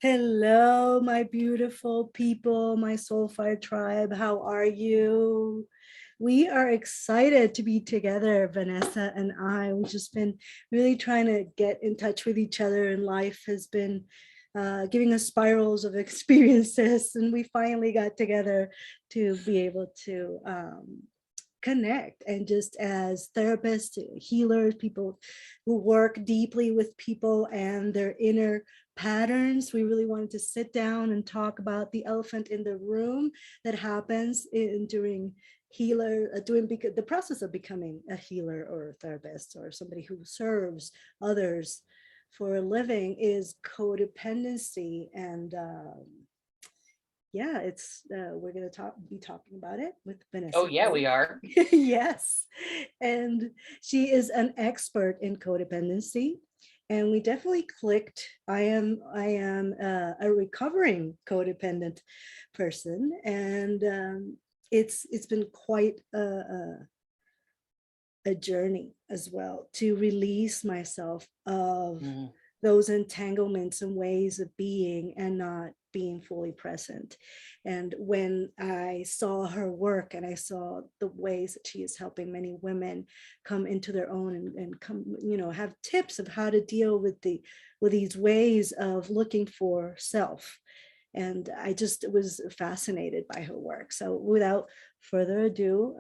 Hello, my beautiful people, my Soulfire tribe. How are you? We are excited to be together, Vanessa and I. We've just been really trying to get in touch with each other, and life has been giving us spirals of experiences. And we finally got together to be able to connect, and just as therapists, healers, people who work deeply with people and their inner patterns, we really wanted to sit down and talk about the elephant in the room that happens during doing the process of becoming a healer or a therapist or somebody who serves others for a living, is codependency. And yeah, it's we're going to be talking about it with Oh, Vanessa. yeah, we are. Yes, and she is an expert in codependency, and we definitely clicked. I am a recovering codependent person, and it's been quite a journey as well to release myself of Mm. those entanglements and ways of being and not being fully present. And when I saw her work and I saw the ways that she is helping many women come into their own and come, have tips of how to deal with these ways of looking for self. And I just was fascinated by her work. So without further ado,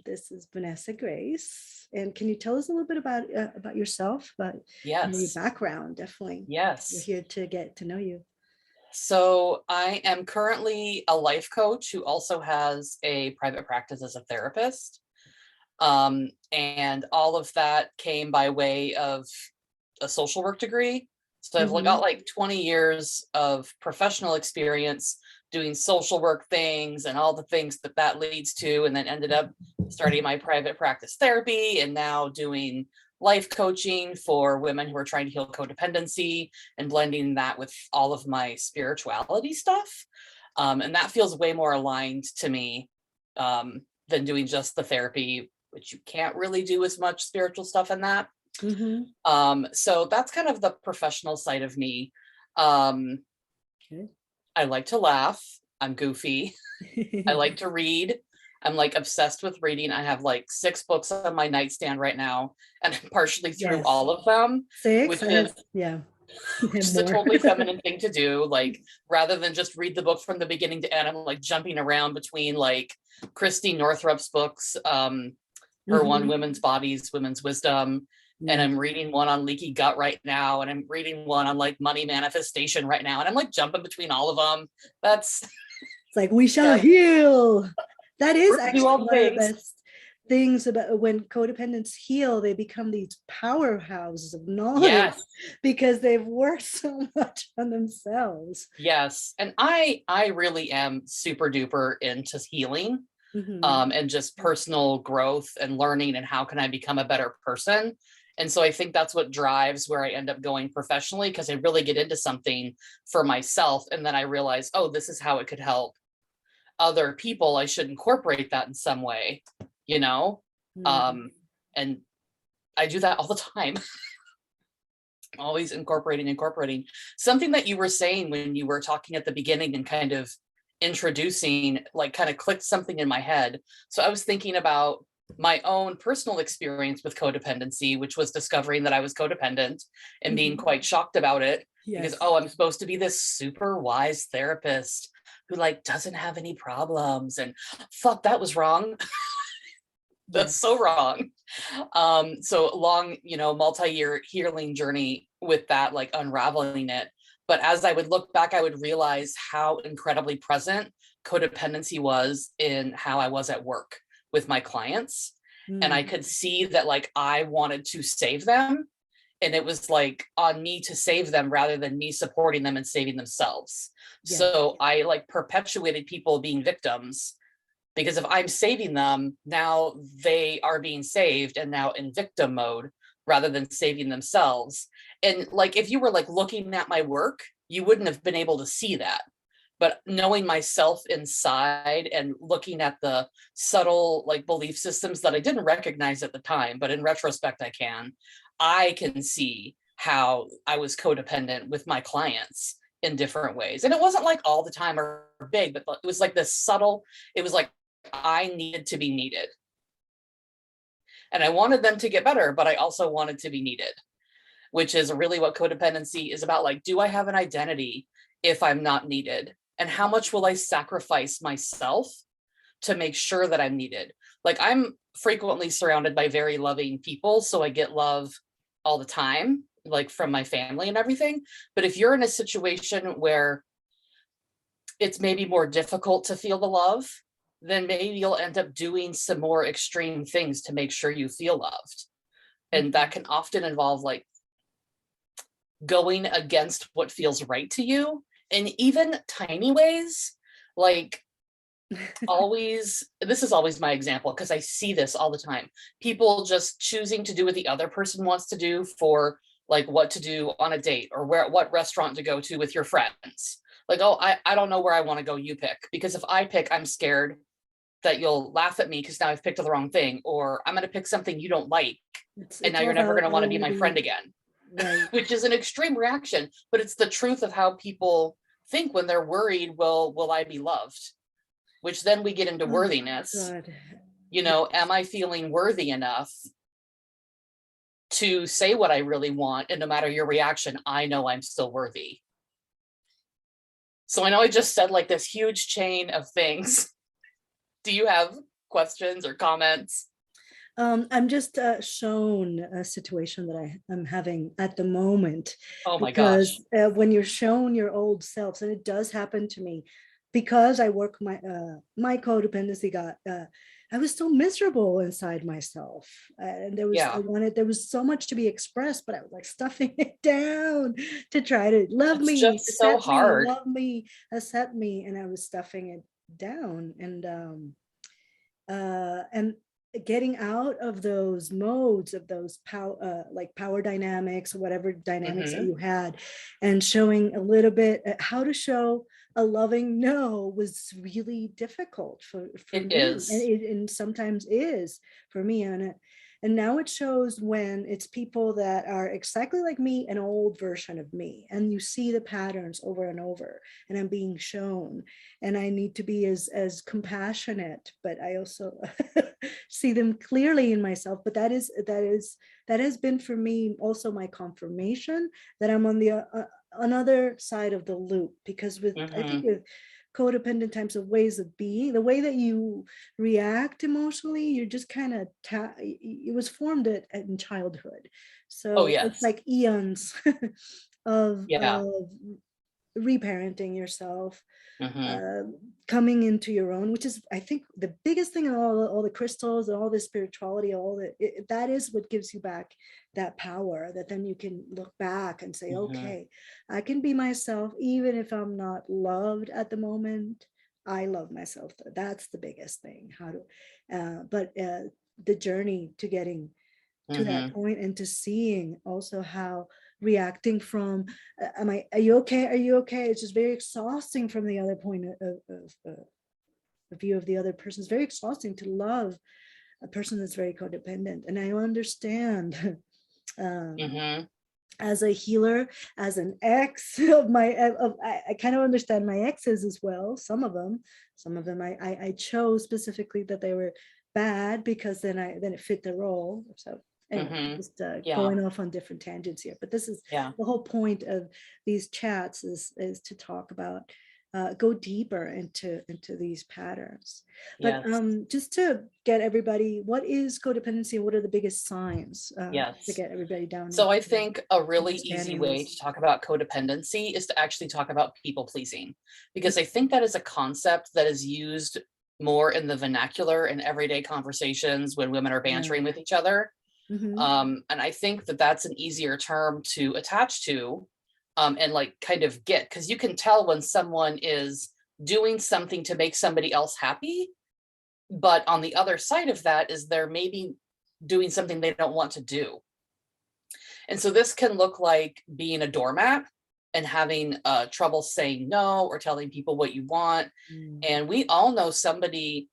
this is Vanessa Grace. And can you tell us a little bit about yourself, about your Yes, background? Definitely, we're yes. here to get to know you. So I am currently a life coach who also has a private practice as a therapist. And all of that came by way of a social work degree. So I've got Mm-hmm. like 20 years of professional experience doing social work things and all the things that that leads to, and then ended up starting my private practice therapy and now doing life coaching for women who are trying to heal codependency and blending that with all of my spirituality stuff. And that feels way more aligned to me than doing just the therapy, which you can't really do as much spiritual stuff in that. Mm-hmm. So that's kind of the professional side of me. Um, Okay. I like to laugh. I'm goofy. I like to read. I'm like obsessed with reading. I have like 6 books on my nightstand right now, and I'm partially through Yes. all of them, Six. which is Yeah. which is a More. totally feminine thing to do. Like rather than just read the book from the beginning to end, I'm like jumping around between like Christine Northrup's books, her one, Mm-hmm. Women's Bodies, Women's Wisdom. And Yeah. I'm reading one on leaky gut right now. And I'm reading one on like money manifestation right now. And I'm like jumping between all of them. That's, It's like, we shall yeah, heal. That is do actually all the one of the things. best things about when codependents heal. They become these powerhouses of knowledge Yes. because they've worked so much on themselves. Yes. And I really am super duper into healing, Mm-hmm. and just personal growth and learning and how can I become a better person. And so I think that's what drives where I end up going professionally, because I really get into something for myself and then I realize, oh, this is how it could help other people. I should incorporate that in some way, you know? Mm-hmm. Um, and I do that all the time. Always incorporating something that you were saying when you were talking at the beginning and kind of introducing, like kind of clicked something in my head. So I was thinking about my own personal experience with codependency, which was discovering that I was codependent and being Mm-hmm. quite shocked about it, because, Yes. oh, I'm supposed to be this super wise therapist who like doesn't have any problems, and fuck, that was wrong. That's so Yes. wrong. So long, multi-year healing journey with that, like unraveling it. But as I would look back, I would realize how incredibly present codependency was in how I was at work with my clients. And I Mm. could see that like I wanted to save them. And it was like on me to save them rather than me supporting them and saving themselves. Yes. So I like perpetuated people being victims, because if I'm saving them, now they are being saved and now in victim mode rather than saving themselves. And like if you were like looking at my work, you wouldn't have been able to see that. But knowing myself inside and looking at the subtle like belief systems that I didn't recognize at the time, but in retrospect I can see how I was codependent with my clients in different ways. And it wasn't like all the time or big, but it was like this subtle, it was like I needed to be needed. And I wanted them to get better, but I also wanted to be needed, which is really what codependency is about. Like, do I have an identity if I'm not needed? And how much will I sacrifice myself to make sure that I'm needed? Like, I'm frequently surrounded by very loving people, so I get love all the time, like from my family and everything. But if you're in a situation where it's maybe more difficult to feel the love, then maybe you'll end up doing some more extreme things to make sure you feel loved. And that can often involve like going against what feels right to you in even tiny ways. Like, always, this is always my example because I see this all the time. People just choosing to do what the other person wants to do for like what to do on a date or what restaurant to go to with your friends. Like, oh, I don't know where I want to go, you pick. Because if I pick, I'm scared that you'll laugh at me because now I've picked the wrong thing, or I'm going to pick something you don't like. And now you're never going to want to be my friend again. Right. Which is an extreme reaction, but it's the truth of how people think when they're worried, will I be loved? Which then we get into worthiness. You know, am I feeling worthy enough to say what I really want? And no matter your reaction, I know I'm still worthy. So I know I just said like this huge chain of things. Do you have questions or comments? I'm just shown a situation that I'm having at the moment. Oh my gosh. Because when you're shown your old selves, and it does happen to me, because I work my codependency got, I was so miserable inside myself, and there was so much to be expressed, but I was like stuffing it down to try to love me, just so hard, love me, accept me, and I was stuffing it down, and getting out of those modes of those power dynamics or whatever dynamics that you had, and showing a little bit how to show a loving no was really difficult for me. And sometimes is for me. And now it shows when it's people that are exactly like me, an old version of me, and you see the patterns over and over, and I'm being shown, and I need to be as compassionate, but I also see them clearly in myself. But that has been for me also my confirmation that I'm on the another side of the loop, because I think with codependent types of ways of being, the way that you react emotionally, you're just kind of it was formed in childhood, so it's like eons of reparenting yourself, coming into your own, which is, I think, the biggest thing in all the crystals and all the spirituality, that is what gives you back that power, that then you can look back and say, okay, I can be myself even if I'm not loved at the moment. I love myself. That's the biggest thing. But the journey to getting to that point, and to seeing also how reacting from are you okay, it's just very exhausting from the other point of view of the other person. It's very exhausting to love a person that's very codependent. And I understand as a healer, as an ex of I kind of understand my exes as well. Some of them I chose specifically that they were bad because then it fit the role. So anyway, just going off on different tangents here, but this is the whole point of these chats is to talk about, go deeper into these patterns. But just to get everybody, what is codependency and what are the biggest signs to get everybody down? So I think a really easy way to talk about codependency is to actually talk about people pleasing, because I think that is a concept that is used more in the vernacular in everyday conversations when women are bantering with each other. And I think that that's an easier term to attach to and like kind of get, because you can tell when someone is doing something to make somebody else happy, but on the other side of that is they're maybe doing something they don't want to do. And so this can look like being a doormat and having trouble saying no or telling people what you want. And we all know somebody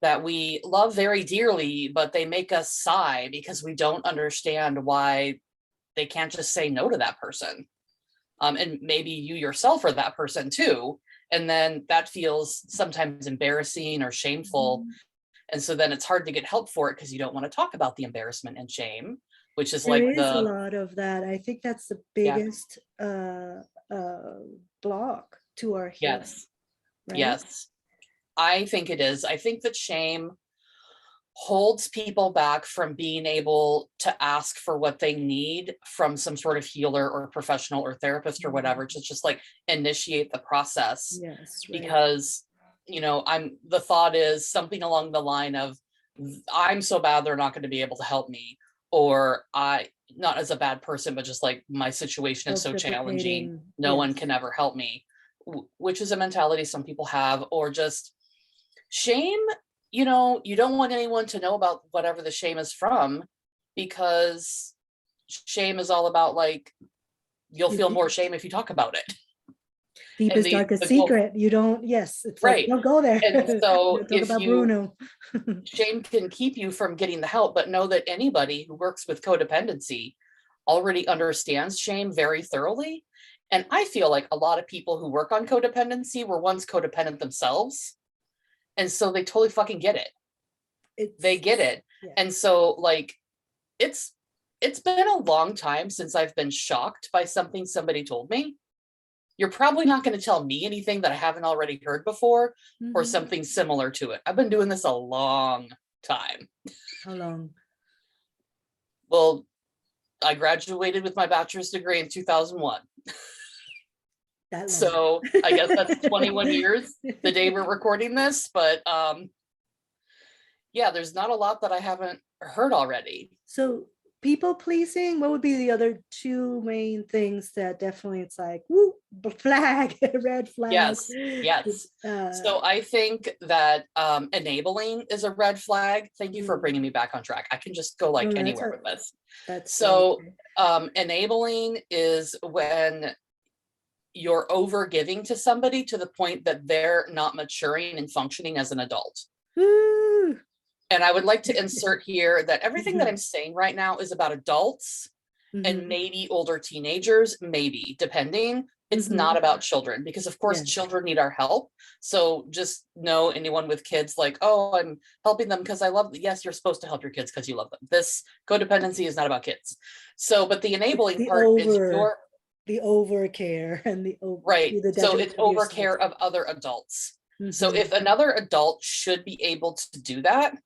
that we love very dearly, but they make us sigh because we don't understand why they can't just say no to that person. And maybe you yourself are that person too. And then that feels sometimes embarrassing or shameful. And so then it's hard to get help for it because you don't want to talk about the embarrassment and shame, which is There like is a the, lot of that. I think that's the yeah, biggest block to our healing, yes, right? yes. I think it is. I think that shame holds people back from being able to ask for what they need from some sort of healer or professional or therapist or whatever, to just like initiate the process. Yes, right. Because, the thought is something along the line of, I'm so bad they're not going to be able to help me, or I, not as a bad person, but just like my situation is so challenging, no one can ever help me, which is a mentality some people have. Or just shame, you don't want anyone to know about whatever the shame is from, because shame is all about like, you'll feel more shame if you talk about it. Deepest, darkest secret. You don't, yes, it's like, Right. don't go there. And so Talk if about you, Bruno. shame can keep you from getting the help, but know that anybody who works with codependency already understands shame very thoroughly. And I feel like a lot of people who work on codependency were once codependent themselves. And so they totally fucking get it. They get it. Yeah. And so like, it's been a long time since I've been shocked by something somebody told me. You're probably not going to tell me anything that I haven't already heard before, or something similar to it. I've been doing this a long time. How long? Well, I graduated with my bachelor's degree in 2001. So I guess that's 21 years the day we're recording this, but yeah, there's not a lot that I haven't heard already. So people pleasing, what would be the other two main things that definitely it's like, woo, flag, red flag? Yes. So I think that enabling is a red flag. Thank you for bringing me back on track. I can just go like anywhere with this. So enabling is when you're over giving to somebody to the point that they're not maturing and functioning as an adult. Woo. And I would like to insert here that everything that I'm saying right now is about adults and maybe older teenagers, maybe, depending. It's not about children, because of course children need our help. So just know, anyone with kids, like, oh, I'm helping them because I love them. Yes, you're supposed to help your kids because you love them. This codependency is not about kids. So, but the enabling part is the over care and the right. So it's over care of other adults. So if another adult should be able to do that,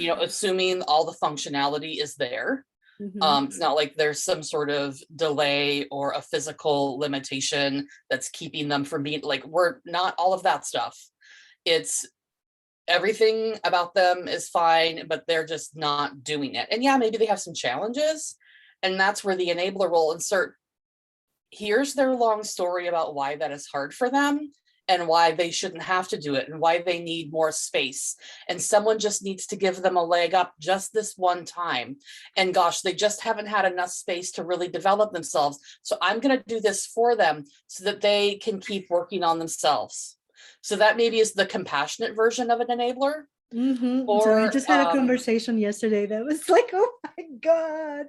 assuming all the functionality is there, it's not like there's some sort of delay or a physical limitation that's keeping them from being like, we're not all of that stuff. It's everything about them is fine, but they're just not doing it. And yeah, maybe they have some challenges, and that's where the enabler will insert. Here's their long story about why that is hard for them, and why they shouldn't have to do it, and why they need more space. And someone just needs to give them a leg up just this one time. And gosh, they just haven't had enough space to really develop themselves. So I'm going to do this for them so that they can keep working on themselves. So that maybe is the compassionate version of an enabler. Or so we just had a conversation yesterday that was like, oh my God.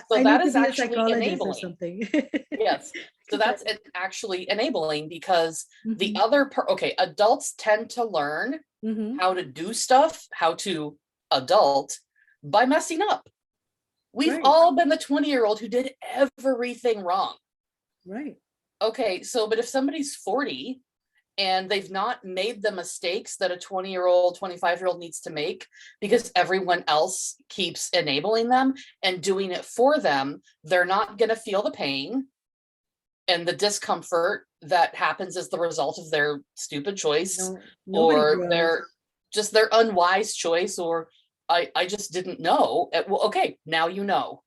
So that is actually enabling. Or something. Yes. So that's actually enabling, because the other part, okay, adults tend to learn how to do stuff, how to adult by messing up. We've all been the 20-year-old who did everything wrong. Right. Okay, so but if somebody's 40 and they've not made the mistakes that a 20-year-old, 25-year-old needs to make, because everyone else keeps enabling them and doing it for them, they're not going to feel the pain and the discomfort that happens as the result of their stupid choice, or their unwise choice, or I just didn't know. Well, okay, now you know.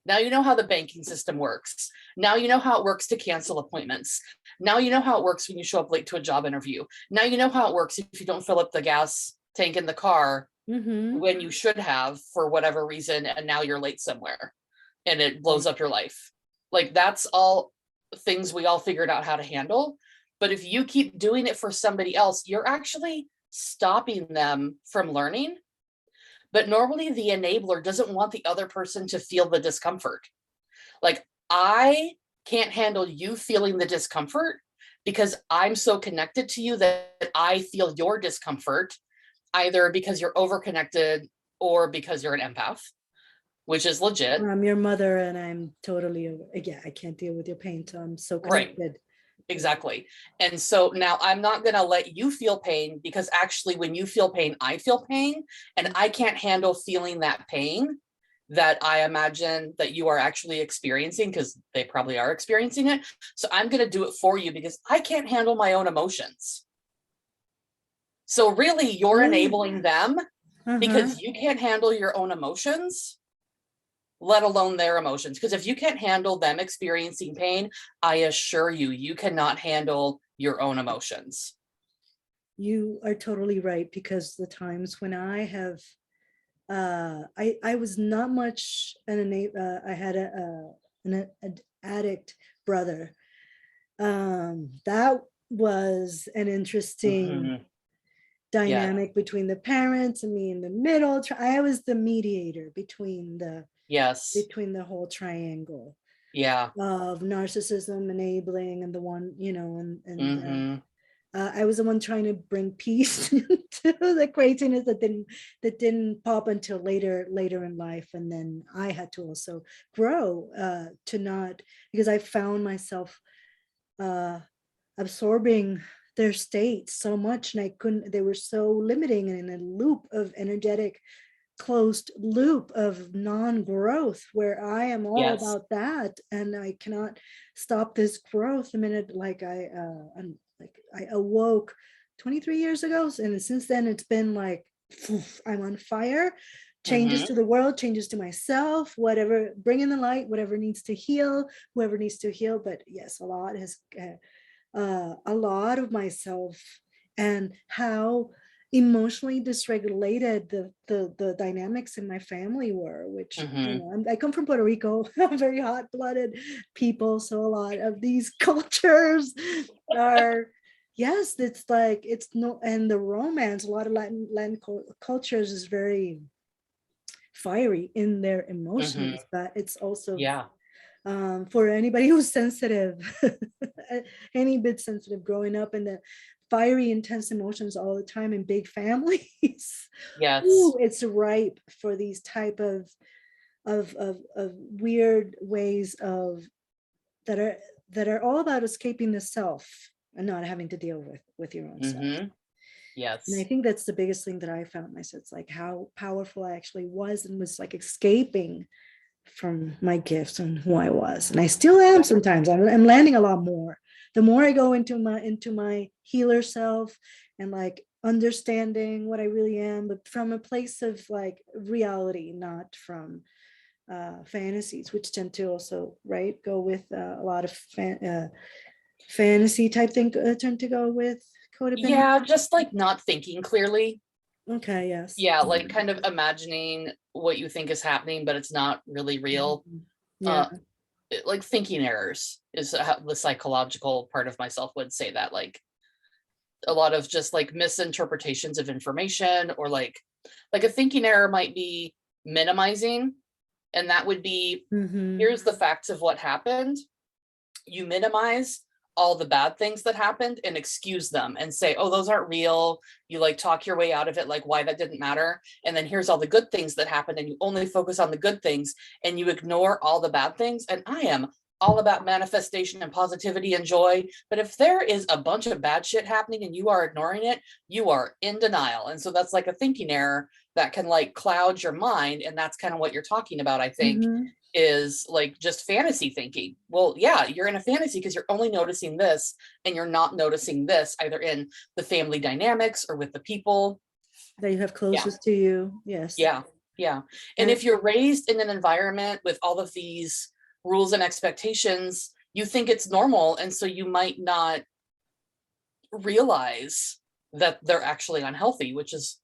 Now you know how the banking system works. Now you know how it works to cancel appointments. Now you know how it works when you show up late to a job interview. Now you know how it works if you don't fill up the gas tank in the car when you should have for whatever reason, and now you're late somewhere and it blows up your life. Like, that's all things we all figured out how to handle. But if you keep doing it for somebody else, you're actually stopping them from learning. But normally the enabler doesn't want the other person to feel the discomfort. Like, I can't handle you feeling the discomfort because I'm so connected to you that I feel your discomfort, either because you're overconnected or because you're an empath, which is legit. I'm your mother and I'm totally, yeah, I can't deal with your pain. So I'm so Right. connected. Exactly. And so now I'm not going to let you feel pain, because actually when you feel pain, I feel pain, and I can't handle feeling that pain that I imagine that you are actually experiencing, because they probably are experiencing it. So I'm going to do it for you because I can't handle my own emotions. So really you're enabling them because you can't handle your own emotions, let alone their emotions. Because if you can't handle them experiencing pain, I assure you, you cannot handle your own emotions. You are totally right, because the times when I have, I was not much I had an addict brother. That was an interesting dynamic between the parents and me in the middle. I was the mediator between the whole triangle of narcissism, enabling, and the one, and I was the one trying to bring peace to the craziness that didn't pop until later in life. And then I had to also grow to not, because I found myself absorbing their states so much, and I couldn't, they were so limiting, and in a loop of energetic closed loop of non-growth, where I am all about that, and I cannot stop this growth the minute I awoke 23 years ago, and since then it's been like I'm on fire. Changes to the world, changes to myself, whatever, bring in the light, whatever needs to heal, whoever needs to heal. But yes, a lot has a lot of myself, and how emotionally dysregulated the dynamics in my family were, which I come from Puerto Rico, very hot-blooded people, so a lot of these cultures are, yes, it's like, it's no, and the romance, a lot of Latin cultures is very fiery in their emotions, but it's also for anybody who's sensitive, any bit sensitive, growing up in the fiery, intense emotions all the time in big families. Ooh, it's ripe for these type of weird ways of that are all about escaping the self and not having to deal with your own self. And I think that's the biggest thing that I found myself. It's like how powerful I actually was, and was like escaping from my gifts and who I was, and I still am. Sometimes I'm landing a lot more the more I go into my healer self, and like understanding what I really am, but from a place of like reality, not from fantasies, which tend to also go with a lot of fantasy type thing, tend to go with codependency. Just like not thinking clearly. Okay, yes. Like kind of imagining what you think is happening, but it's not really real. Like thinking errors is how the psychological part of myself would say that, like a lot of just like misinterpretations of information, or like a thinking error might be minimizing, and that would be, here's the facts of what happened. You minimize all the bad things that happened and excuse them and say, oh, those aren't real. You like talk your way out of it, like why that didn't matter. And then here's all the good things that happened, and you only focus on the good things and you ignore all the bad things. And I am all about manifestation and positivity and joy. But if there is a bunch of bad shit happening and you are ignoring it, you are in denial. And so that's like a thinking error that can like cloud your mind. And that's kind of what you're talking about, I think, is like just fantasy thinking. Well, yeah, you're in a fantasy because you're only noticing this, and you're not noticing this either in the family dynamics or with the people that you have closest to you. Yes. And if you're raised in an environment with all of these rules and expectations, you think it's normal, and so you might not realize that they're actually unhealthy, which is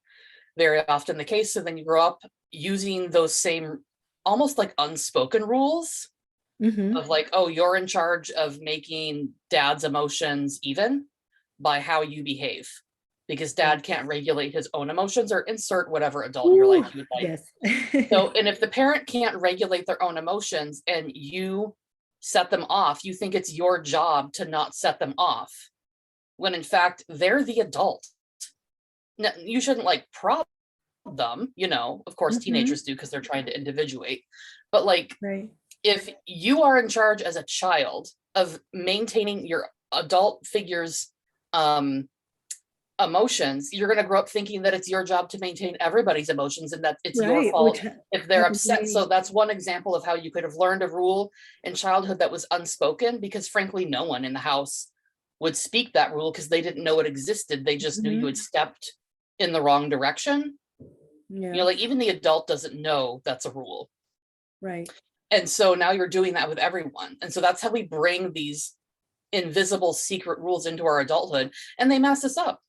very often the case. So then you grow up using those same almost like unspoken rules of like, oh, you're in charge of making dad's emotions even by how you behave, because dad can't regulate his own emotions, or insert whatever adult in your life you would like. So, and if the parent can't regulate their own emotions, and you set them off, you think it's your job to not set them off, when in fact they're the adult. Now, you shouldn't like prod them, you know, of course teenagers do because they're trying to individuate, but like Right. if you are in charge as a child of maintaining your adult figure's emotions, you're going to grow up thinking that it's your job to maintain everybody's emotions and that it's your Right. fault Which if they're happened to upset. me. So that's one example of how you could have learned a rule in childhood that was unspoken, because frankly no one in the house would speak that rule because they didn't know it existed. They just knew you had stepped in the wrong direction. Yeah. You know, like even the adult doesn't know that's a rule. Right. And so now you're doing that with everyone. And so that's how we bring these invisible secret rules into our adulthood, and they mess us up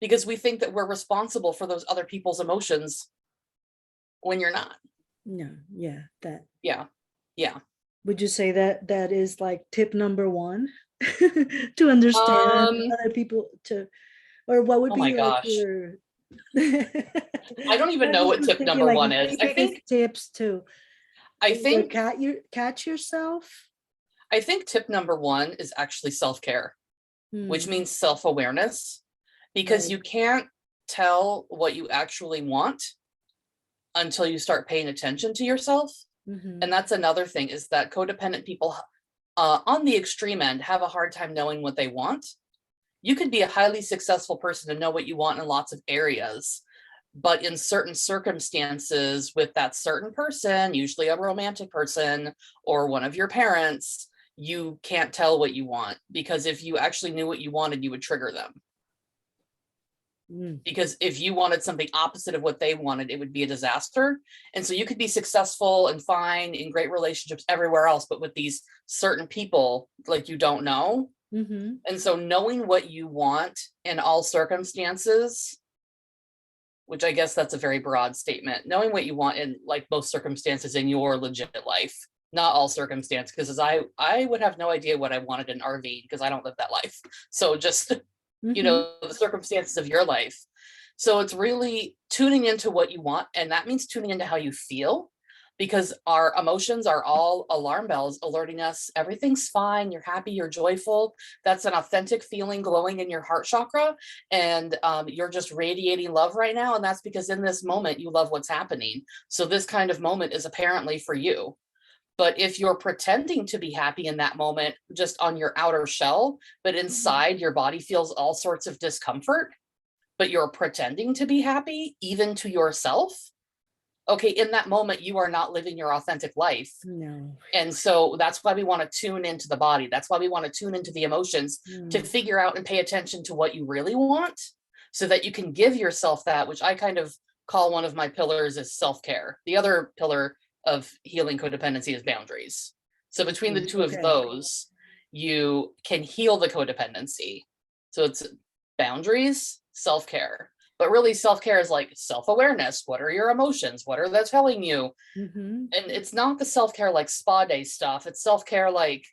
because we think that we're responsible for those other people's emotions when you're not. No. Yeah. That. Yeah. Yeah. Would you say that that is like tip number one to understand other people to, or what would Oh my be like gosh. your I don't even I know just what was tip thinking number like one is. the biggest tips to I either think catch yourself. I think tip number one is actually self-care, which Hmm. means self-awareness, because Right. you can't tell what you actually want until you start paying attention to yourself. And that's another thing, is that codependent people on the extreme end have a hard time knowing what they want. You could be a highly successful person and know what you want in lots of areas, but in certain circumstances with that certain person, usually a romantic person or one of your parents, you can't tell what you want, because if you actually knew what you wanted, you would trigger them. Because if you wanted something opposite of what they wanted, it would be a disaster. And so you could be successful and fine in great relationships everywhere else, but with these certain people, like, you don't know. And so knowing what you want in all circumstances, which I guess that's a very broad statement, knowing what you want in like most circumstances in your legit life, not all circumstances, because I would have no idea what I wanted in RV because I don't live that life. So just, you know, the circumstances of your life. So it's really tuning into what you want. And that means tuning into how you feel, because our emotions are all alarm bells alerting us everything's fine, you're happy, you're joyful. That's an authentic feeling glowing in your heart chakra. And you're just radiating love right now. And that's because in this moment, you love what's happening. So this kind of moment is apparently for you. But if you're pretending to be happy in that moment, just on your outer shell, but inside your body feels all sorts of discomfort, but you're pretending to be happy, even to yourself, okay, in that moment, you are not living your authentic life. No. And so that's why we want to tune into the body. That's why we want to tune into the emotions to figure out and pay attention to what you really want, so that you can give yourself that, which I kind of call one of my pillars is self-care. The other pillar of healing codependency is boundaries. So between the two of those, you can heal the codependency. So it's boundaries, self-care. But really, self-care is like self-awareness. What are your emotions? What are they telling you? And it's not the self-care like spa day stuff. It's self-care like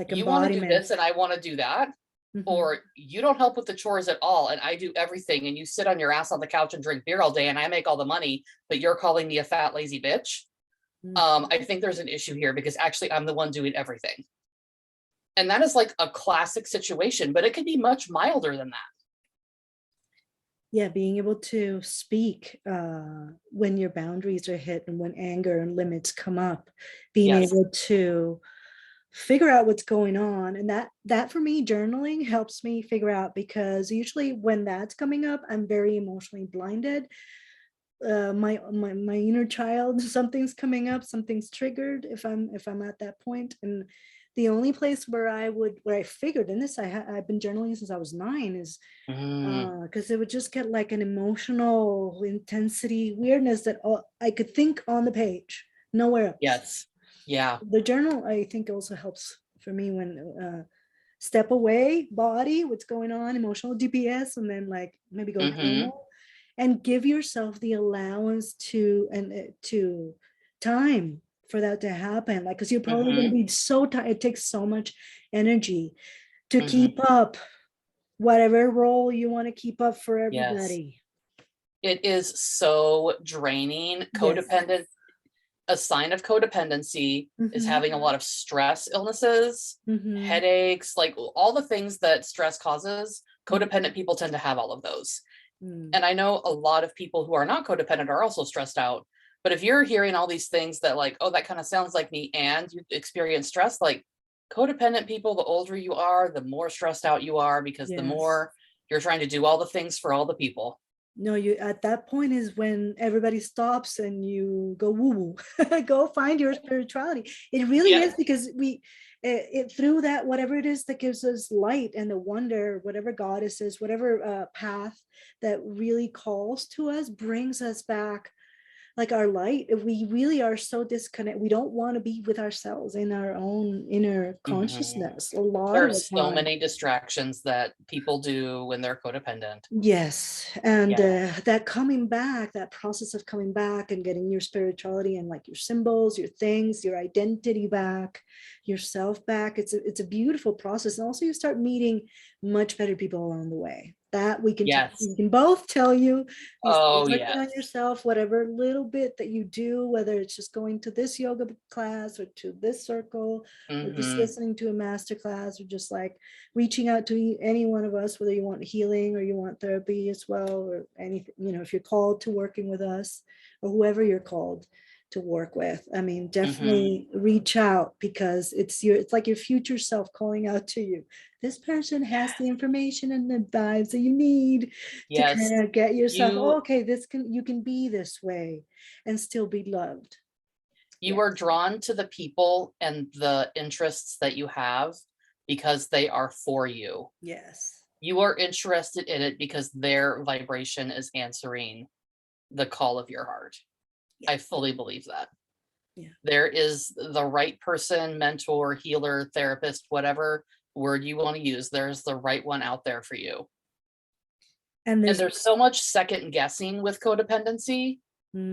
you want to do this and I want to do that. Or you don't help with the chores at all and I do everything, and you sit on your ass on the couch and drink beer all day and I make all the money, but you're calling me a fat, lazy bitch. I think there's an issue here, because actually I'm the one doing everything. And that is like a classic situation, but it could be much milder than that. Yeah, being able to speak when your boundaries are hit and when anger and limits come up, being able to figure out what's going on. And that for me, journaling helps me figure out, because usually when that's coming up, I'm very emotionally blinded. My inner child, something's coming up, something's triggered if I'm at that point. And the only place where I figured, and this I've been journaling since I was 9, is because it would just get like an emotional intensity weirdness that I could think on the page, nowhere else. Yes. Yeah. The journal, I think, also helps for me when step away, body, what's going on, emotional DPS, and then like maybe go journal and give yourself the allowance to time for that to happen. Like, because you're probably going to be so tired. It takes so much energy to keep up whatever role you want to keep up for everybody. Yes. It is so draining. Codependent a sign of codependency is Mhm. having a lot of stress illnesses, Mhm. headaches, like all the things that stress causes. Mhm. Codependent people tend to have all of those. Mm. And I know a lot of people who are not codependent are also stressed out. But if you're hearing all these things that like, oh, that kind of sounds like me, and you experience stress, like codependent people, the older you are, the more stressed out you are, because the Yes. more you're trying to do all the things for all the people. No, you at that point is when everybody stops and you go woo woo. Go find your spirituality. It really Yep. is, because it through that, whatever it is that gives us light and the wonder, whatever goddess is, whatever path that really calls to us, brings us back like our light. If we really are so disconnected, we don't want to be with ourselves in our own inner Mhm. consciousness a lot There of are the so time. many distractions that people do when they're codependent. Yes, and Yeah. that coming back, that process of coming back and getting your spirituality and like your symbols, your things, your identity back, yourself back. It's a beautiful process, and also you start meeting much better people along the way. That Yes. we can both tell you. You start Oh, working on yes. yourself, whatever little bit that you do, whether it's just going to this yoga class or to this circle, or just Hmm. listening to a master class, or just like reaching out to any one of us, whether you want healing or you want therapy as well, or anything, if you're called to working with us, or whoever you're called to work with. I mean, Hmm. definitely reach out, because it's like your future self calling out to you. This person has the information and the vibes that you need to Yes. kind of get yourself, oh, You okay, you can be this way and still be loved. you Yeah. are drawn to the people and the interests that you have because they are for you. Yes. You are interested in it because their vibration is answering the call of your heart. Yeah. I fully believe that. Yeah. There is the right person, mentor, healer, therapist, whatever word you want to use. There's the right one out there for you. And And there's there's so much second guessing with codependency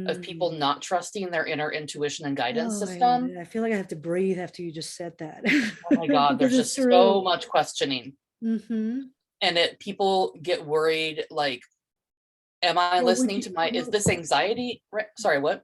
of people mm, not trusting their inner intuition and guidance oh, system. I feel like I have to breathe after you just said that. Oh my God, Because there's it's just so true. much questioning. Hmm. And people get worried, like, am I What would listening you to is this anxiety? Sorry, what?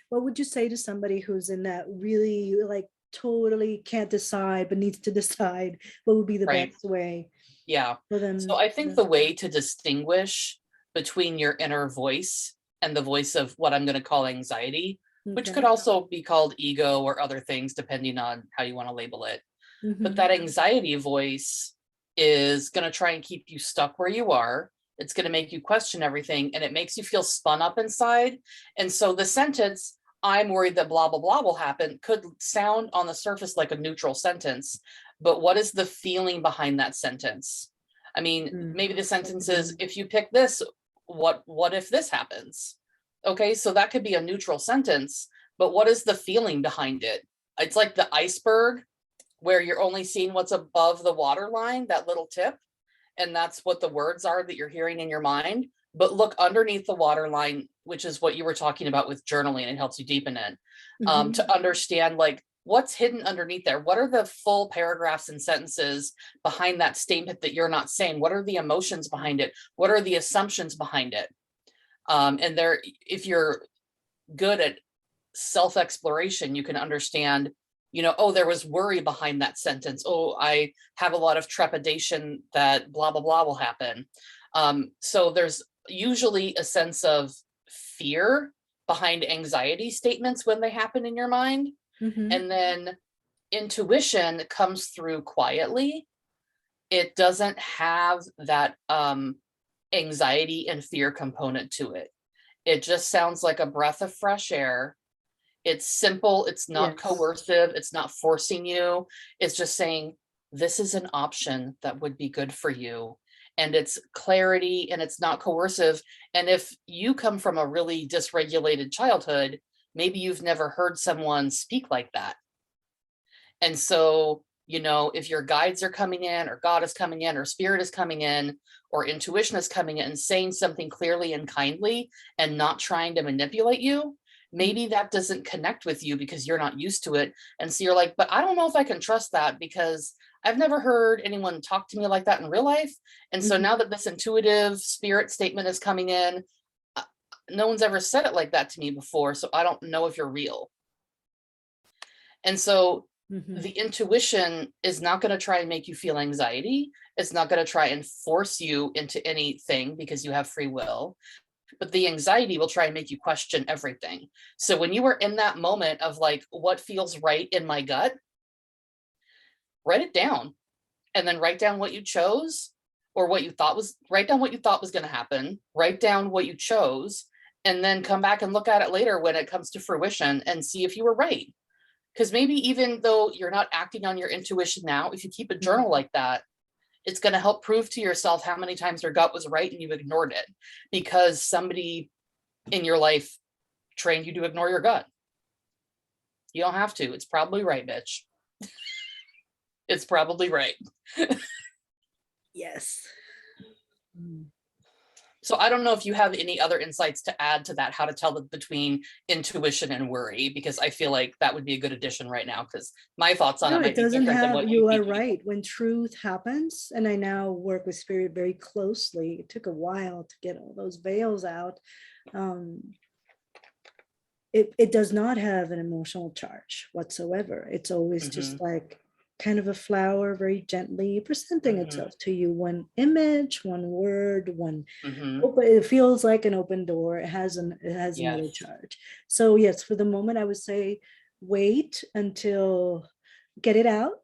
what would you say to somebody who's in that really like totally can't decide but needs to decide what would be the Right. best way Yeah. for So them? I think the way to distinguish between your inner voice and the voice of what I'm going to call anxiety, which Okay. could also be called ego or other things, depending on how you want to label it. But Hmm. that anxiety voice is going to try and keep you stuck where you are. It's going to make you question everything, and it makes you feel spun up inside. And so the sentence, I'm worried that blah, blah, blah will happen, could sound on the surface like a neutral sentence. But what is the feeling behind that sentence? I mean, maybe the sentence is, if you pick this, what if this happens? Okay, so that could be a neutral sentence, but what is the feeling behind it? It's like the iceberg where you're only seeing what's above the water line, that little tip, and that's what the words are that you're hearing in your mind. But look underneath the water line, which is what you were talking about with journaling. It helps you deepen it, Hmm. to understand like what's hidden underneath there. What are the full paragraphs and sentences behind that statement that you're not saying? What are the emotions behind it? What are the assumptions behind it? And there, if you're good at self exploration, you can understand, oh, there was worry behind that sentence. Oh, I have a lot of trepidation that blah, blah, blah will happen. So there's usually a sense of fear behind anxiety statements when they happen in your mind. Hmm. And then intuition comes through quietly. It doesn't have that anxiety and fear component to it. It just sounds like a breath of fresh air. It's simple, it's not Yes. coercive, it's not forcing you. It's just saying, this is an option that would be good for you. And it's clarity and it's not coercive. And if you come from a really dysregulated childhood, maybe you've never heard someone speak like that. And so, if your guides are coming in, or God is coming in, or spirit is coming in, or intuition is coming in and saying something clearly and kindly and not trying to manipulate you, maybe that doesn't connect with you because you're not used to it. And so you're like, but I don't know if I can trust that because I've never heard anyone talk to me like that in real life. And so now Hmm. that this intuitive spirit statement is coming in, uh, no one's ever said it like that to me before. So I don't know if you're real. And so Mhm. the intuition is not going to try and make you feel anxiety. It's not going to try and force you into anything because you have free will. But the anxiety will try and make you question everything. So when you are in that moment of like, what feels right in my gut, write it down, and then write down what you chose, or what you thought was, write down what you thought was going to happen, write down what you chose, and then come back and look at it later when it comes to fruition and see if you were right. Because maybe even though you're not acting on your intuition now, if you keep a journal like that, it's going to help prove to yourself how many times your gut was right and you ignored it because somebody in your life trained you to ignore your gut. You don't have to. It's probably right, bitch. It's probably right. Yes. Mm. So I don't know if you have any other insights to add to that, how to tell between intuition and worry, because I feel like that would be a good addition right now, because my thoughts on No, it it might be doesn't different than have, what you you are think. right. When truth happens, and I now work with spirit very closely, it took a while to get all those veils out. It does not have an emotional charge whatsoever. It's always just like kind of a flower, very gently presenting itself to you. One image, one word, one open, it feels like an open door. It has another Yes. charge. So yes, for the moment, I would say wait until, get it out.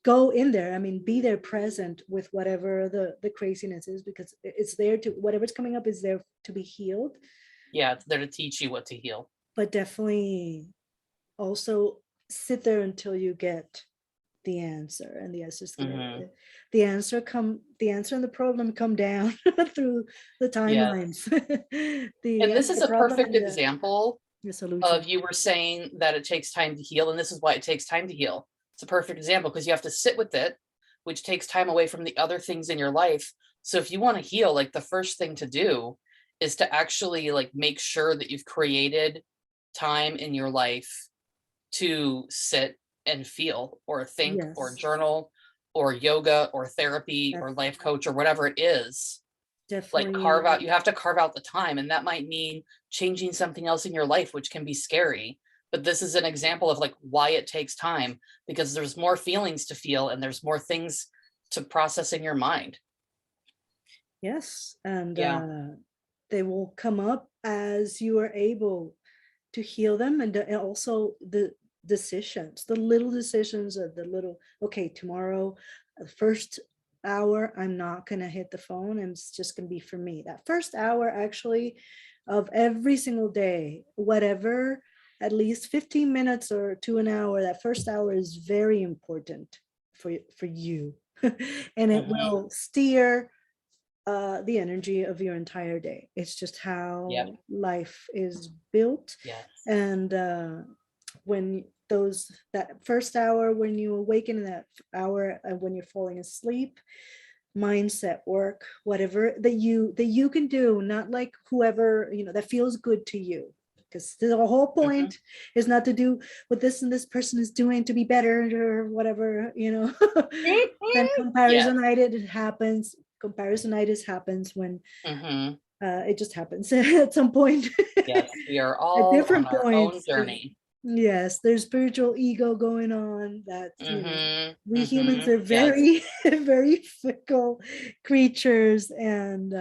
Go in there. I mean, be there present with whatever the craziness is, because it's there to, whatever's coming up is there to be healed. Yeah, it's there to teach you what to heal. But definitely also sit there until you get the answer, and the answer is gonna, the answer and the problem come down through the Yes. timelines. And this is The a problem perfect and example the solution. of, you were saying that it takes time to heal, and this is why it takes time to heal. It's a perfect example because you have to sit with it, which takes time away from the other things in your life. So if you want to heal, like the first thing to do is to actually like make sure that you've created time in your life to sit and feel or think or Yes, journal or yoga or therapy or that's life coach or whatever it is. Like carve out, definitely, you have to carve out the time, and that might mean changing something else in your life, which can be scary. But this is an example of like why it takes time, because there's more feelings to feel and there's more things to process in your mind. yes. And Yeah. they will come up as you are able to heal them. And also the decisions, the little decisions of the little, okay, tomorrow, the first hour, I'm not gonna hit the phone, and it's just gonna be for me. That first hour actually of every single day, whatever, at least 15 minutes or to an hour, that first hour is very important for you. And it will steer the energy of your entire day. It's just Yep. how life is built. Yes. And when those, that first hour, when you awaken, in that hour when you're falling asleep, mindset work, whatever that you can do, not like whoever, that feels good to you, because the whole point is not to do what this and this person is doing to be better or whatever. Then Yes. comparisonitis happens when Hmm. it just happens at some point. Yes, we are At all on different our own points. journey. Yes, there's spiritual ego going on. That's, we humans are Yes. very, very fickle creatures. And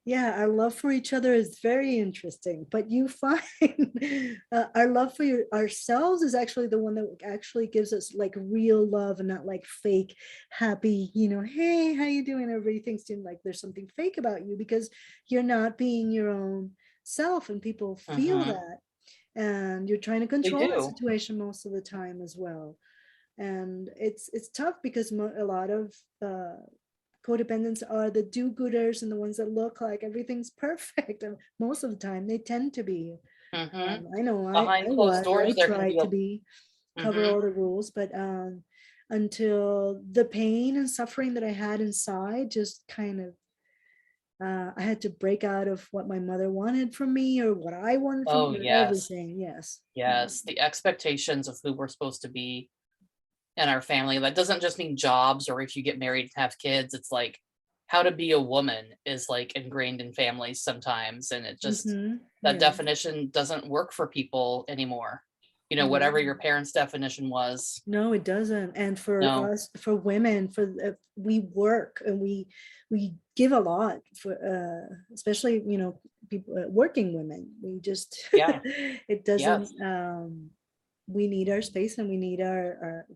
yeah, our love for each other is very interesting. But you find our love for ourselves is actually the one that actually gives us like real love, and not like fake happy, hey, how you doing? Everybody thinks like there's something fake about you, because you're not being your own self, and people feel that. And you're trying to They control the do. situation most of the time as well. And it's tough, because a lot of codependents are the do-gooders, and the ones that look like everything's perfect. And most of the time they tend to be. Hmm. I know Behind closed I doors, there can be tried a. to be, cover Hmm. all the rules, but until the pain and suffering that I had inside just kind of, I had to break out of what my mother wanted from me, or what I wanted from Oh, me, or yes. everything. Yes. Yes. The expectations of who we're supposed to be in our family. That doesn't just mean jobs or if you get married and have kids. It's like how to be a woman is like ingrained in families sometimes. And it just, Mm-hmm. that Yeah. definition doesn't work for people anymore. whatever your parents' definition was. No, it doesn't. And for No. us, for women, we work and we give a lot for, especially, people, working women. We just, Yeah. it Yes. doesn't, we need our space, and we need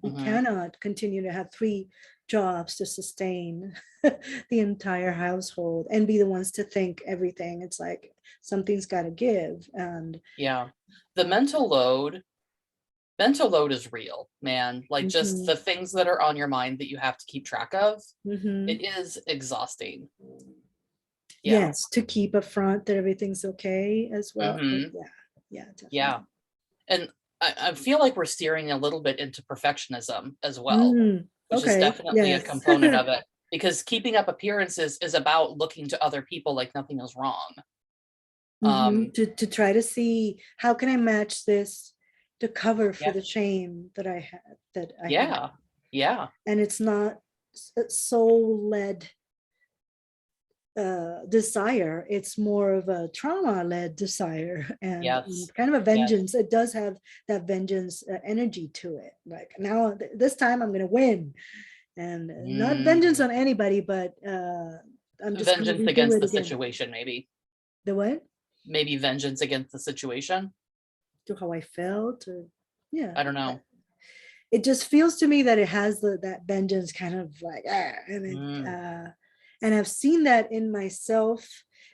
we cannot continue to have three jobs to sustain the entire household and be the ones to think everything. It's like something's got to give. And Yeah. The mental load is real, man. Like, just the things that are on your mind that you have to keep track of. It is exhausting. Yeah. Yes, to keep a front that everything's okay as well. Yeah, definitely. Yeah. And I feel like we're steering a little bit into perfectionism as well, which is definitely a component of it, because keeping up appearances is about looking to other people like nothing is wrong. To try to see, how can I match this to cover for Yeah. the shame that I had, Yeah. Yeah. And it's not soul-led desire, it's more of a trauma-led desire, and Yes. kind of a vengeance. It does have that vengeance energy to it, like, now this time I'm gonna win, and not vengeance on anybody, but I'm just gonna vengeance redo against it the again. situation, maybe. The what? Maybe vengeance against the situation. To how I felt, or I don't know. it just feels to me that it has that vengeance kind of like, and I've seen that in myself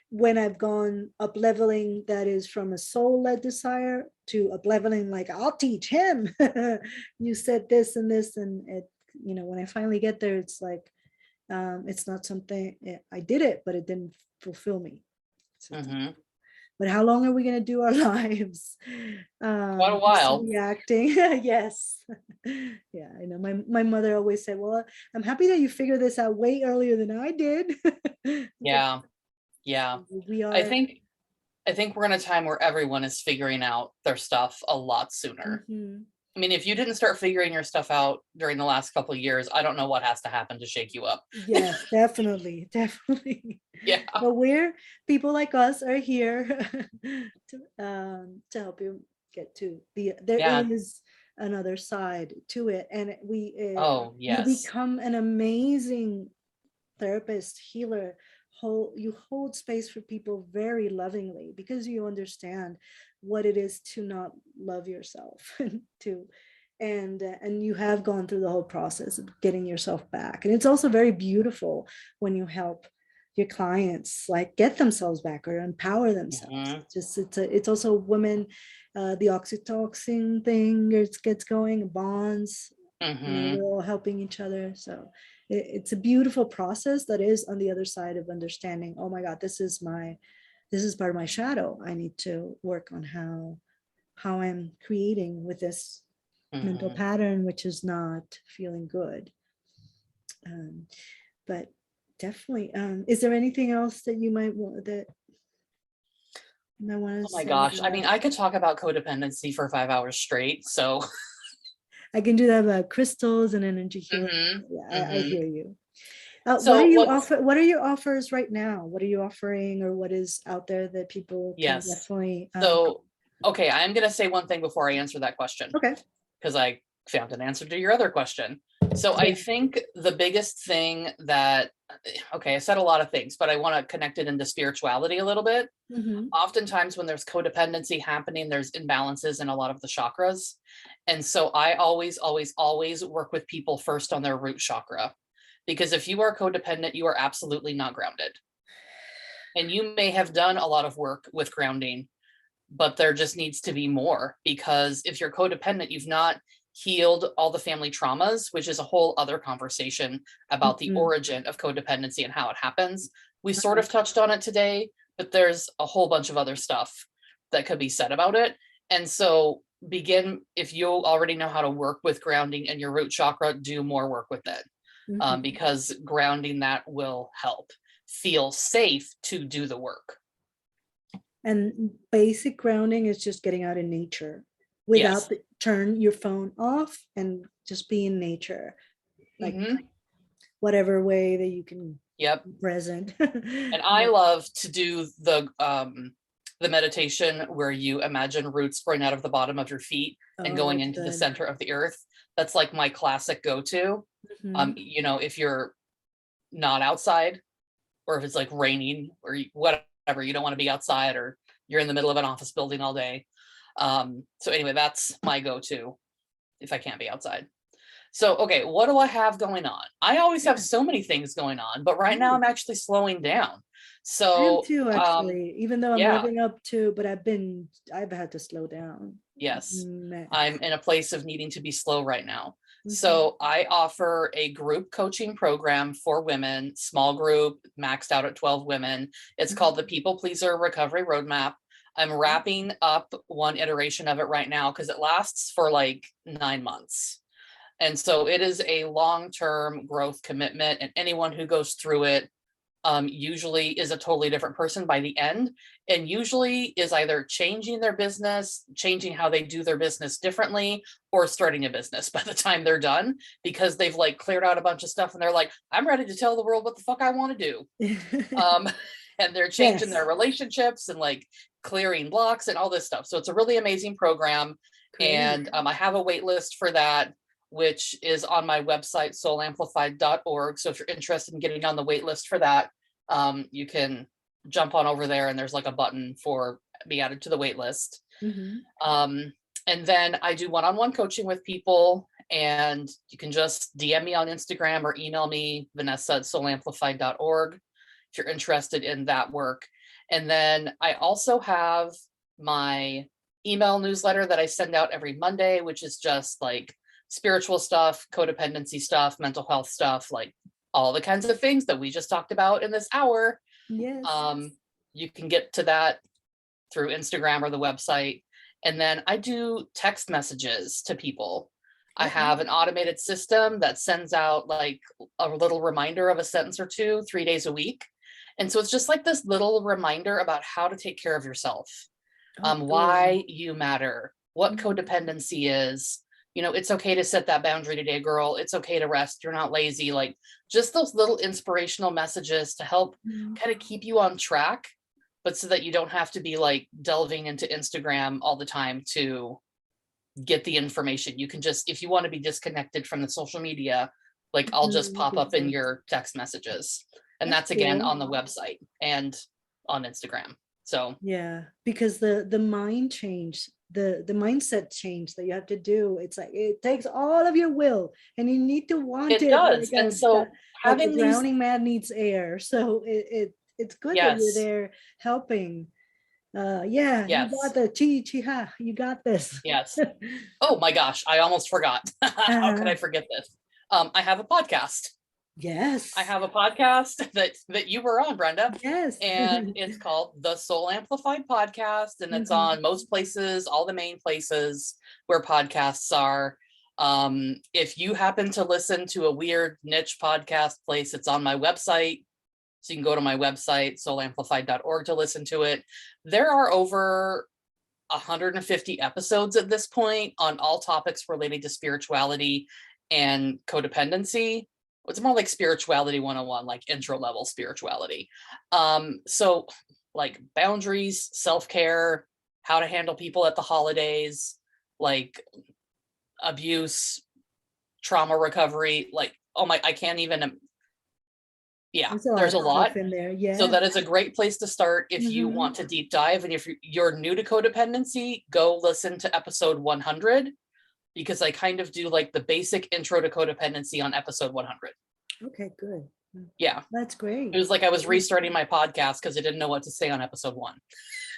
when I've gone up leveling, that is from a soul-led desire to up leveling, like, I'll teach him. You said this and this, and it, when I finally get there, it's like, it's not something, I did it, but it didn't fulfill me. But how long are we going to do our lives? Quite a while. Reacting. Yes. Yeah, I know. My mother always said, well, I'm happy that you figured this out way earlier than I did. Yeah. We are. I think we're in a time where everyone is figuring out their stuff a lot sooner. I mean, if you didn't start figuring your stuff out during the last couple of years, I don't know what has to happen to shake you up. Yes, definitely. Yeah. But people like us are here to help you get to there is another side to it, and you become an amazing therapist, healer. You hold space for people very lovingly, because you understand what it is to not love yourself, and you have gone through the whole process of getting yourself back. And it's also very beautiful when you help your clients like get themselves back or empower themselves. It's also women, the oxytocin thing gets going, bonds. We're all helping each other, so it's a beautiful process that is on the other side of understanding, oh my God, this is part of my shadow. I need to work on how I'm creating with this mental pattern, which is not feeling good. But definitely, is there anything else that you might want to oh my gosh, I mean, I could talk about codependency for 5 hours straight, so I can do that about crystals and energy healing. I hear you. So what are your offers right now? What are you offering, or what is out there that people can definitely so okay, I'm gonna say one thing before I answer that question. Okay. Because I found an answer to your other question. So I think the biggest thing that, okay, I said a lot of things, but I want to connect it into spirituality a little bit. Oftentimes when there's codependency happening, there's imbalances in a lot of the chakras. And so I always work with people first on their root chakra, because if you are codependent, you are absolutely not grounded. And you may have done a lot of work with grounding, but there just needs to be more, because if you're codependent, you've not healed all the family traumas, which is a whole other conversation about the origin of codependency and how it happens. We sort of touched on it today, but there's a whole bunch of other stuff that could be said about it. And so if you already know how to work with grounding and your root chakra, do more work with it, because grounding that will help feel safe to do the work. And basic grounding is just getting out in nature without turn your phone off and just be in nature, like whatever way that you can. Present. And I love to do the the meditation where you imagine roots growing out of the bottom of your feet and Oh, going that's into the good. center of the earth. That's like my classic go-to. Mhm. You know, if you're not outside, or if it's like raining or whatever, you don't want to be outside, or you're in the middle of an office building all day. So anyway, that's my go-to if I can't be outside. So, okay, what do I have going on? I always have Yeah. so many things going on, but right now Right. I'm actually slowing down. I am So, too, actually, even though I'm yeah, living up to, but I've had to slow down. yes, Mess. I'm in a place of needing to be slow right now. Mhm. So I offer a group coaching program for women, small group, maxed out at 12 women. It's called the Mhm. People Pleaser Recovery Roadmap. I'm wrapping up one iteration of it right now because it lasts for like 9 months. And so it is a long-term growth commitment, and anyone who goes through it usually is a totally different person by the end, and usually is either changing their business, changing how they do their business differently, or starting a business by the time they're done, because they've like cleared out a bunch of stuff and they're like, I'm ready to tell the world what the fuck I want to do. Um, and they're changing their Yes. relationships and like clearing blocks and all this stuff. So it's a really amazing program. Great. And I have a wait list for that, which is on my website, soulamplified.org. So if you're interested in getting on the wait list for that, you can jump on over there and there's like a button for be added to the wait list. Mhm. Um, and then I do one-on-one coaching with people, and you can just DM me on Instagram or email me, Vanessa@soulamplified.org, if you're interested in that work. And then I also have my email newsletter that I send out every Monday, which is just like spiritual stuff, codependency stuff, mental health stuff, like all the kinds of things that we just talked about in this hour. Yes. Um, you can get to that through Instagram or the website. And then I do text messages to people. I Okay. have an automated system that sends out like a little reminder of a sentence or two, 3 days a week. And so it's just like this little reminder about how to take care of yourself, Oh, good. why you matter, what Mhm. codependency is. You know, it's okay to set that boundary today, girl. It's okay to rest. You're not lazy. Like just those little inspirational messages to help Mhm. kind of keep you on track, but so that you don't have to be like delving into Instagram all the time to get the information. You can just, if you want to be disconnected from the social media, like I'll just Mhm. pop Good up in tips. your text messages. And That's that's again cool. on the website and on Instagram. So Yeah, because the mind change, the mindset change that you have to do, it's like it takes all of your will, and you need to want it it does. And so like a having these, drowning man needs air. So it's good that you're yes, there helping. Yeah, you got yes, the chi ha, you got this. yes. Oh my gosh, I almost forgot. How could I Uh, forget this? I have a podcast. I yes, have a podcast that you were on, Brenda, yes. and it's called the Soul Amplified Podcast, and it's Mhm. on most places, all the main places where podcasts are. If you happen to listen to a weird niche podcast place, it's on my website. So you can go to my website, soulamplified.org, to listen to it. There are over 150 episodes at this point on all topics related to spirituality and codependency. It's more like spirituality 101, like intro level spirituality. So like boundaries, self-care, how to handle people at the holidays, like abuse, trauma recovery, like, oh my, I can't even, yeah, There's a lot there's of a lot. stuff in there. So Yeah. that is a great place to start if you want Mhm. to deep dive. And if you're new to codependency, go listen to episode 100, because I kind of do like the basic intro to codependency on episode 100. Okay, good. Yeah. That's It great. was like I was restarting my podcast because I didn't know what to say on episode 1.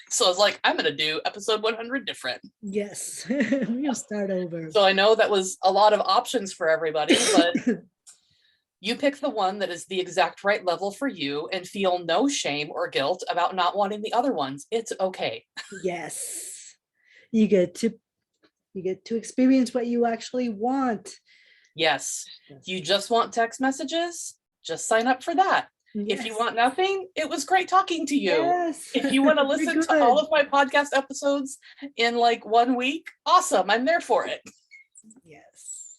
So I was like, I'm going to do episode 100 different. Yes, we'll start over. So I know that was a lot of options for everybody, but you pick the one that is the exact right level for you and feel no shame or guilt about not wanting the other ones. It's okay. Yes, you get to you get to experience what you actually want. Yes. Yes. You just want text messages? Just sign up for that. If you Yes. want nothing, it was great talking to you. Yes. If you want to You're listen to all good. of my podcast episodes in like 1 week, awesome. I'm there for it. Yes.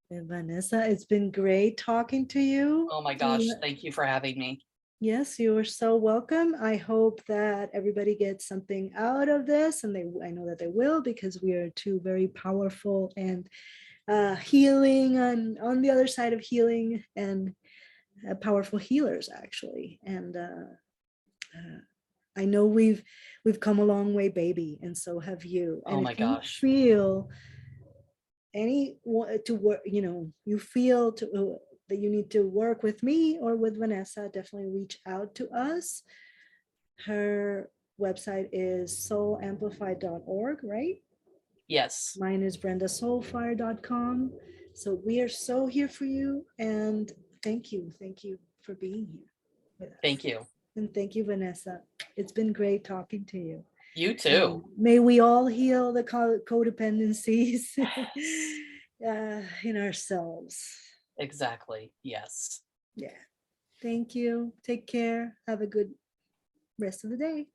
And Vanessa, it's been great talking to you. Oh my To gosh. Thank you for having me. Yes, you are so welcome. I hope that everybody gets something out of this, and I know that they will, because we are two very powerful and healing on the other side of healing, and powerful healers actually. And I know we've come a long way, baby, and so have you. Oh And my if you gosh. feel to work, you feel that you need to work with me or with Vanessa, definitely reach out to us. Her website is soulamplified.org, right? Yes. Mine is brendasoulfire.com. So we are so here for you, and thank you for being here with us. Thank you. And thank you, Vanessa. It's been great talking to you. You too. May we all heal the codependencies in ourselves. Exactly. Yes. Yeah. Thank you. Take care. Have a good rest of the day.